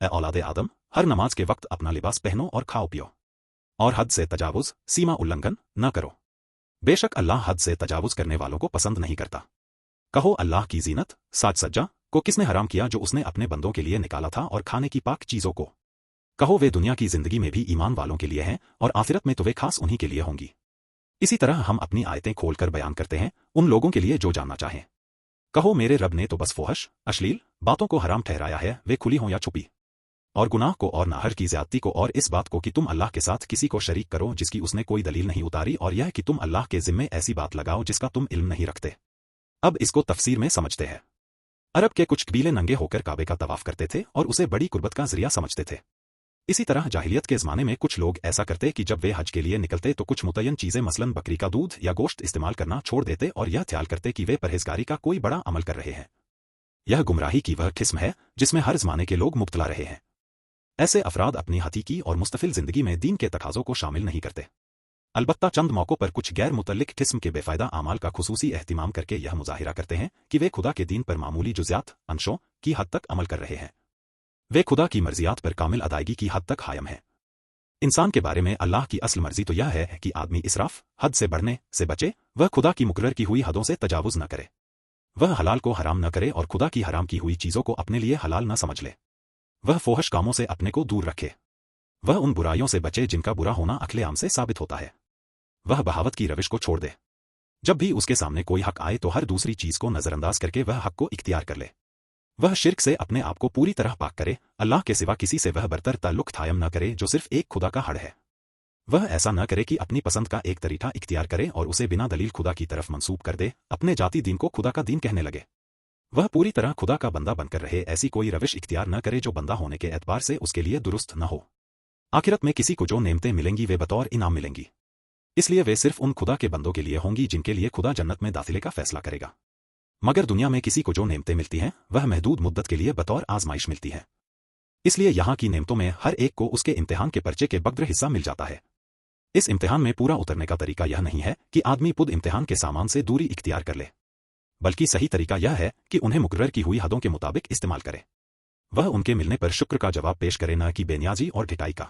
ए औलादे आदम, हर नमाज के वक्त अपना लिबास पहनो और खाओ पियो, और हद से तजावुज सीमा उल्लंघन न करो। बेशक अल्लाह हद से तजावुज करने वालों को पसंद नहीं करता। कहो अल्लाह की जीनत, साज सज्जा को किसने हराम किया जो उसने अपने बंदों के लिए निकाला था, और खाने की पाक चीजों को। कहो वे दुनिया की जिंदगी में भी ईमान वालों के लिए हैं, और आखिरत में तो वे खास उन्हीं के लिए होंगी। इसी तरह हम अपनी आयतें खोलकर बयान करते हैं उन लोगों के लिए जो जानना चाहें। कहो मेरे रब ने तो बस फोहश, अश्लील बातों को हराम ठहराया है, वे खुली हों या छुपी, और गुनाह को और नाहर की ज्यादती को, और इस बात को कि तुम अल्लाह के साथ किसी को शरीक करो जिसकी उसने कोई दलील नहीं उतारी, और यह कि तुम अल्लाह के जिम्मे ऐसी बात लगाओ जिसका तुम इल्म नहीं रखते। अब इसको तफसीर में समझते हैं। अरब के कुछ कबीले नंगे होकर काबे का तवाफ करते थे और उसे बड़ी कुर्बत का जरिया समझते थे। इसी तरह जाहिलियत के ज़माने में कुछ लोग ऐसा करते कि जब वे हज के लिए निकलते तो कुछ मुतय्यन चीज़ें मसलन बकरी का दूध या गोश्त इस्तेमाल करना छोड़ देते और यह ख्याल करते कि वे परहेजगारी का कोई बड़ा अमल कर रहे हैं। यह गुमराही की वह किस्म है जिसमें हर ज़माने के लोग मुब्तला रहे हैं। ऐसे अफराद अपनी हकीकी और मुस्तफिल जिंदगी में दीन के तकाज़ों को शामिल नहीं करते। अलबत्ता चंद मौक़ों पर कुछ गैर मुतल्लिक किस्म के बेफ़ायदा आमाल का खुसूसी एहतिमाम करके यह मुज़ाहिरा करते हैं कि वे खुदा के दीन पर मामूली जुज़ियात अंशों की हद तक अमल कर रहे हैं। वे खुदा की मर्जियात पर कामिल अदायगी की हद तक कायम हैं। इंसान के बारे में अल्लाह की असल मर्जी तो यह है कि आदमी इसराफ, हद से बढ़ने से बचे, वह खुदा की मुकर्रर की हुई हदों से तजावुज न करे, वह हलाल को हराम न करे और खुदा की हराम की हुई चीज़ों को अपने लिए हलाल न समझ ले, वह फोहश कामों से अपने को दूर रखे, वह उन बुराइयों से बचे जिनका बुरा होना अक्लेआम से साबित होता है, वह बहावत की रविश को छोड़ दे। जब भी उसके सामने कोई हक आए तो हर दूसरी चीज़ को नज़रअंदाज करके वह हक को इख्तियार कर ले। वह शिर्क से अपने आप को पूरी तरह पाक करे, अल्लाह के सिवा किसी से वह बरतर ताल्लुक कायम न करे जो सिर्फ एक खुदा का हड़ है। वह ऐसा न करे कि अपनी पसंद का एक तरीका इख्तियार करे और उसे बिना दलील खुदा की तरफ मंसूब कर दे, अपने जाती दीन को खुदा का दीन कहने लगे। वह पूरी तरह खुदा का बंदा बनकर रहे, ऐसी कोई रविश इख्तियार न करे जो बंदा होने के एतबार से उसके लिए दुरुस्त न हो। आखिरत में किसी को जो नेमतें मिलेंगी वे बतौर इनाम मिलेंगी, इसलिए वे सिर्फ उन खुदा के बंदों के लिए होंगी जिनके लिए खुदा जन्नत में दाखिले का फैसला करेगा। मगर दुनिया में किसी को जो नेमतें मिलती हैं वह महदूद मुद्दत के लिए बतौर आजमाइश मिलती हैं, इसलिए यहाँ की नेमतों में हर एक को उसके इम्तिहान के पर्चे के बगद्र हिस्सा मिल जाता है। इस इम्तिहान में पूरा उतरने का तरीका यह नहीं है कि आदमी खुद इम्तिहान के सामान से दूरी इख्तियार कर ले, बल्कि सही तरीका यह है कि उन्हें मुकर्रर की हुई हदों के मुताबिक इस्तेमाल करे। वह उनके मिलने पर शुक्र का जवाब पेश करे, न कि बेनियाजी और ढिठाई का।